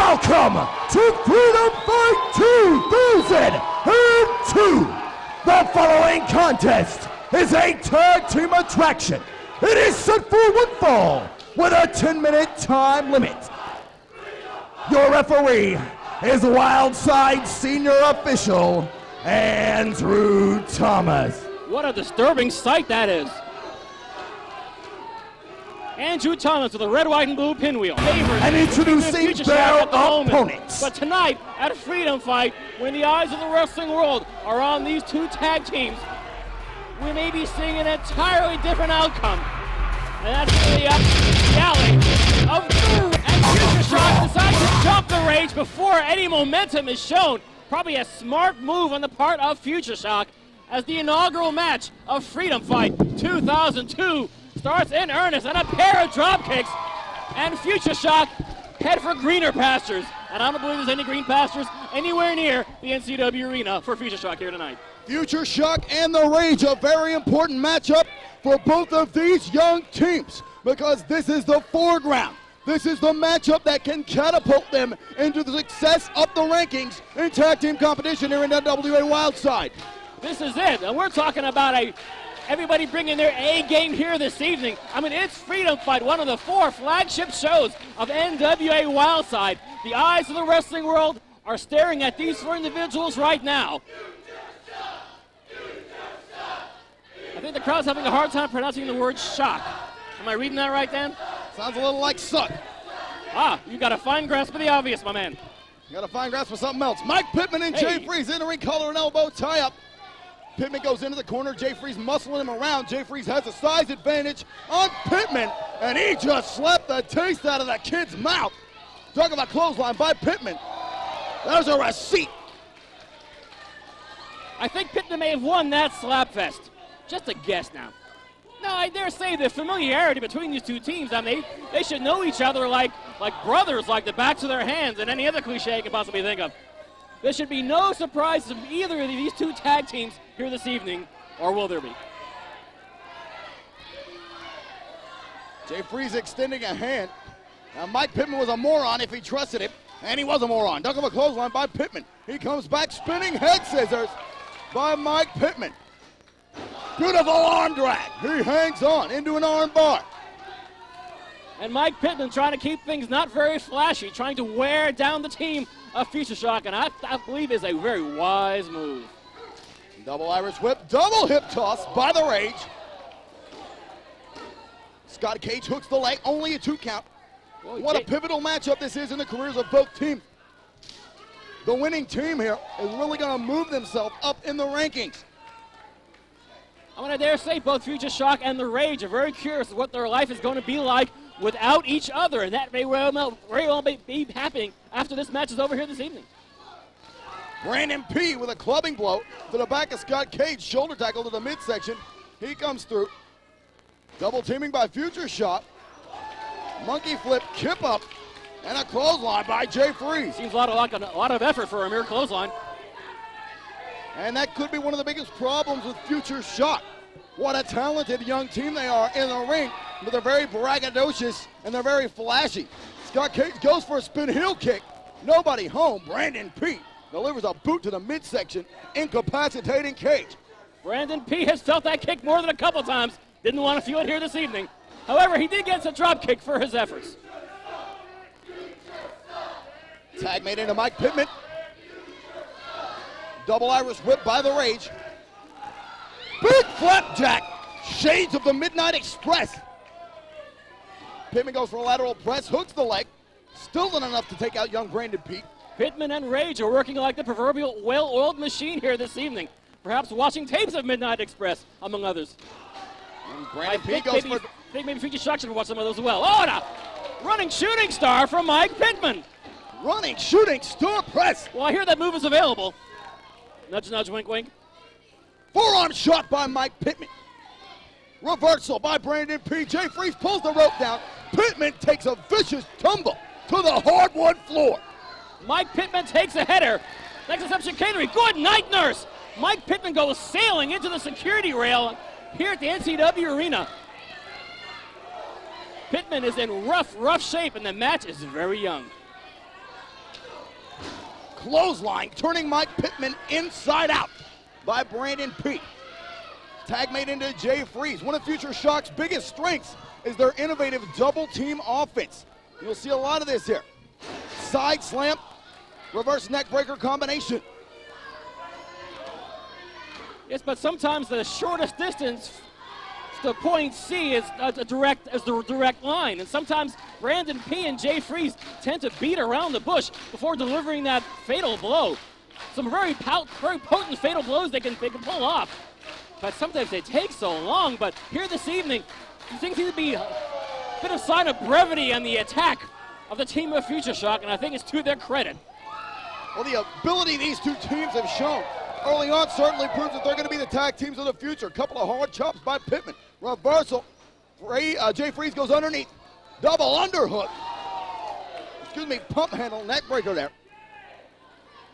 Welcome to Freedom Fight 2002. The following contest is a tag team attraction. It is set for one fall with a 10-minute time limit. Your referee is Wildside Senior Official Andrew Thomas. What a disturbing sight that is. Andrew Thomas with a red, white, and blue pinwheel. And introducing their opponents. But tonight at Freedom Fight, when the eyes of the wrestling world are on these two tag teams, we may be seeing an entirely different outcome. And that's the alley of Drew. And Future Shock decides to jump the Rage before any momentum is shown. Probably a smart move on the part of Future Shock as the inaugural match of Freedom Fight 2002 starts in earnest, and a pair of drop kicks, and Future Shock head for greener pastures. And I don't believe there's any green pastures anywhere near the NCW arena for Future Shock here tonight. Future Shock and the Rage, a very important matchup for both of these young teams, because this is the foreground. This is the matchup that can catapult them into the success of the rankings in tag team competition here in NWA Wildside. This is it, and we're talking about everybody bringing their A game here this evening. I mean, it's Freedom Fight, one of the 4 flagship shows of NWA Wildside. The eyes of the wrestling world are staring at these 4 individuals right now. I think the crowd's having a hard time pronouncing the word shock. Am I reading that right, Dan? Sounds a little like suck. Ah, you got a fine grasp of the obvious, my man. You got a fine grasp for something else. Mike Pittman and Jay Freeze in the ring, collar and elbow tie-up. Pittman goes into the corner. Jay Freeze muscling him around. Jay Freeze has a size advantage on Pittman, and he just slapped the taste out of the kid's mouth. Talk about clothesline by Pittman. There's a receipt. I think Pittman may have won that slap fest. Just a guess now. No, I dare say the familiarity between these two teams, I mean, they should know each other like brothers, like the backs of their hands, and any other cliche you can possibly think of. There should be no surprises from either of these two tag teams here this evening, or will there be? Jay Freeze extending a hand. Now Mike Pittman was a moron if he trusted him, and he was a moron. Duck of a clothesline by Pittman. He comes back, spinning head scissors by Mike Pittman. Beautiful arm drag. He hangs on into an arm bar. And Mike Pittman trying to keep things not very flashy, trying to wear down the team of Future Shock, and I believe is a very wise move. Double Irish whip, double hip toss by the Rage. Scott Cage hooks the leg, only a 2 count. Boy, what a pivotal matchup this is in the careers of both teams. The winning team here is really going to move themselves up in the rankings. I'm going to dare say both Future Shock and the Rage are very curious what their life is going to be like without each other, and that may very well be happening after this match is over here this evening. Brandon P with a clubbing blow to the back of Scott Cage, shoulder tackle to the midsection. He comes through. Double teaming by Future Shock. Monkey flip, kip up, and a clothesline by Jay Freeze. Seems like a lot of effort for a mere clothesline. And that could be one of the biggest problems with Future Shock. What a talented young team they are in the ring, but they're very braggadocious and they're very flashy. Scott Cage goes for a spin heel kick. Nobody home. Brandon P delivers a boot to the midsection, incapacitating Cage. Brandon P has felt that kick more than a couple times. Didn't want to feel it here this evening. However, he did get a drop kick for his efforts. Tag made into Mike Pittman. Double Irish whip by the Rage. Big flapjack. Shades of the Midnight Express. Pittman goes for a lateral press, hooks the leg. Still not enough to take out young Brandon P. Pittman and Rage are working like the proverbial well-oiled machine here this evening. Perhaps watching tapes of Midnight Express, among others. And Brandon P goes for... I think maybe Future Shock should watch some of those as well. Oh, and a running shooting star from Mike Pittman. Running shooting star press. Well, I hear that move is available. Nudge, nudge, wink, wink. Forearm shot by Mike Pittman. Reversal by Brandon P. Jay Freeze pulls the rope down. Pittman takes a vicious tumble to the hardwood floor. Mike Pittman takes a header. Next is up chicanery. Good night, nurse. Mike Pittman goes sailing into the security rail here at the NCW arena. Pittman is in rough shape, and the match is very young. Clothesline, turning Mike Pittman inside out by Brandon Pete. Tag made into Jay Freeze. One of Future Shock's biggest strengths is their innovative double team offense. You'll see a lot of this here. Side slam, reverse neck breaker combination. Yes, but sometimes the shortest distance to point C is the direct line, and sometimes Brandon P and Jay Freeze tend to beat around the bush before delivering that fatal blow. Some very potent fatal blows they can pull off, but sometimes they take so long. But here this evening, there seems to be a bit of sign of brevity on the attack of the team of Future Shock, and I think it's to their credit. Well, the ability these two teams have shown early on certainly proves that they're going to be the tag teams of the future. A couple of hard chops by Pittman. Reversal. Jay Freeze goes underneath. Double underhook. Pump handle, neck breaker there.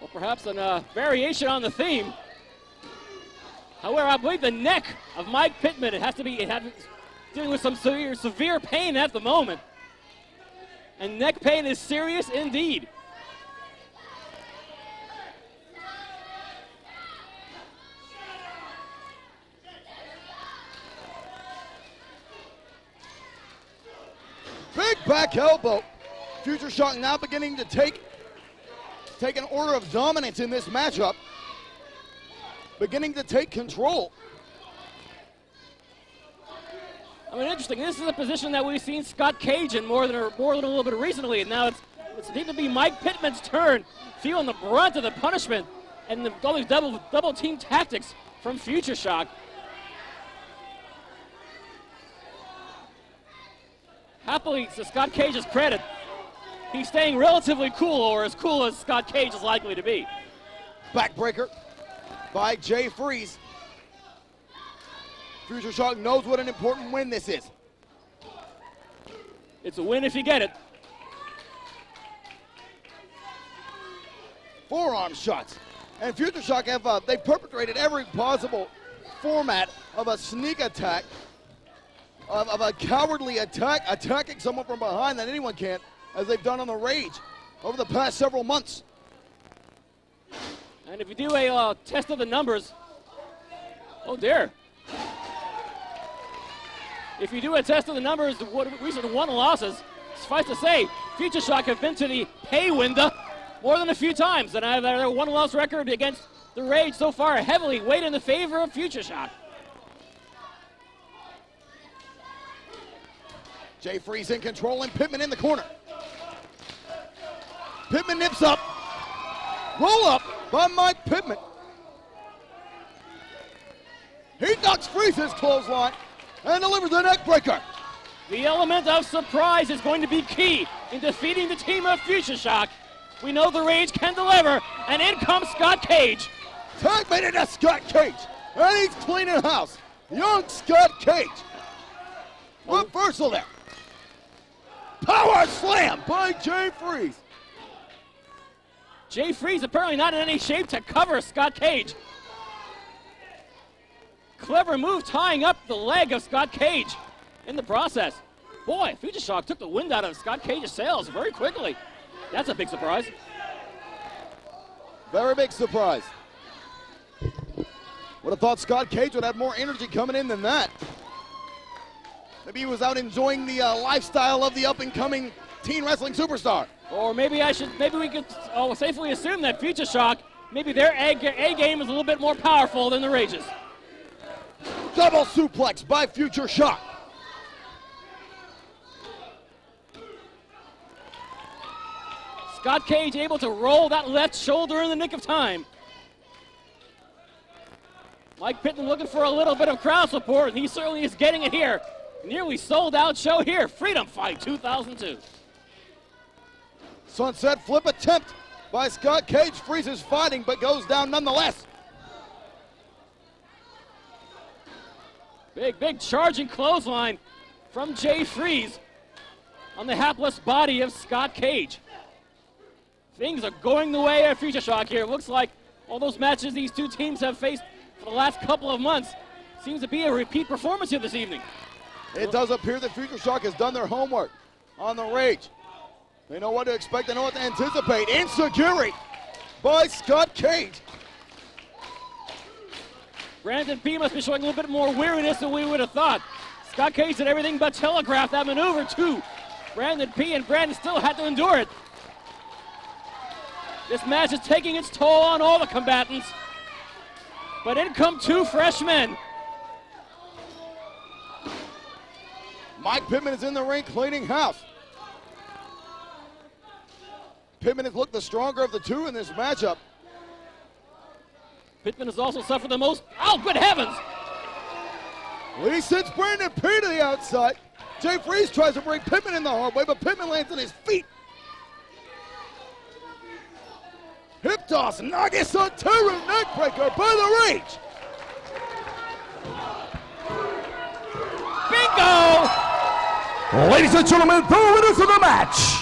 Well, perhaps a variation on the theme. However, I believe the neck of Mike Pittman, it has dealing with some severe pain at the moment. And neck pain is serious indeed. Big back elbow. Future Shock now beginning to take an order of dominance in this matchup. Beginning to take control. I mean, interesting. This is a position that we've seen Scott Cage in more than a little bit recently, and now it's need to be Mike Pittman's turn, feeling the brunt of the punishment and all these double team tactics from Future Shock. Happily, to Scott Cage's credit, he's staying relatively cool, or as cool as Scott Cage is likely to be. Backbreaker by Jay Freeze. Future Shock knows what an important win this is. It's a win if you get it. Forearm shots. And Future Shock they perpetrated every possible format of a sneak attack, of a cowardly attack, attacking someone from behind that anyone can, as they've done on the Rage over the past several months. And if you do a test of the numbers, oh dear. If you do a test of the numbers, the recent one losses, suffice to say, Future Shock have been to the pay window more than a few times, and their one-loss record against the Rage so far heavily weighed in the favor of Future Shock. Jay Freeze in control and Pittman in the corner. Pittman nips up. Roll up by Mike Pittman. He ducks Freeze's clothesline and delivers the neck breaker. The element of surprise is going to be key in defeating the team of Future Shock. We know the Rage can deliver, and in comes Scott Cage. Tag made into Scott Cage, and he's cleaning house. Young Scott Cage. Reversal there. Power slam by Jay Freeze. Jay Freeze apparently not in any shape to cover Scott Cage. Clever move tying up the leg of Scott Cage in the process. Boy, Future Shock took the wind out of Scott Cage's sails very quickly. That's a big surprise. Very big surprise. Would have thought Scott Cage would have more energy coming in than that. Maybe he was out enjoying the lifestyle of the up-and-coming teen wrestling superstar. Or maybe we could safely assume that Future Shock, maybe their A game is a little bit more powerful than the Rage's. Double suplex by Future Shock. Scott Cage able to roll that left shoulder in the nick of time. Mike Pittman looking for a little bit of crowd support, and he certainly is getting it here. Nearly sold out show here, Freedom Fight 2002. Sunset flip attempt by Scott Cage. Freezes fighting, but goes down nonetheless. Big charging clothesline from Jay Freeze on the hapless body of Scott Cage. Things are going the way of Future Shock here. It looks like all those matches these two teams have faced for the last couple of months seems to be a repeat performance here this evening. It does appear that Future Shock has done their homework on the Rage. They know what to expect, they know what to anticipate. Insecurity by Scott Cage. Brandon P must be showing a little bit more weariness than we would have thought. Scott Cage did everything but telegraph that maneuver too. Brandon P and Brandon still had to endure it. This match is taking its toll on all the combatants. But in come two freshmen. Mike Pittman is in the ring cleaning house. Pittman has looked the stronger of the two in this matchup. Pittman has also suffered the most. Oh, good heavens! Lee sends Brandon P to the outside. Jay Freeze tries to bring Pittman in the hard way, but Pittman lands on his feet. Hip toss, Nagasaturu neckbreaker by the reach. Bingo! Ladies and gentlemen, the winners of the match,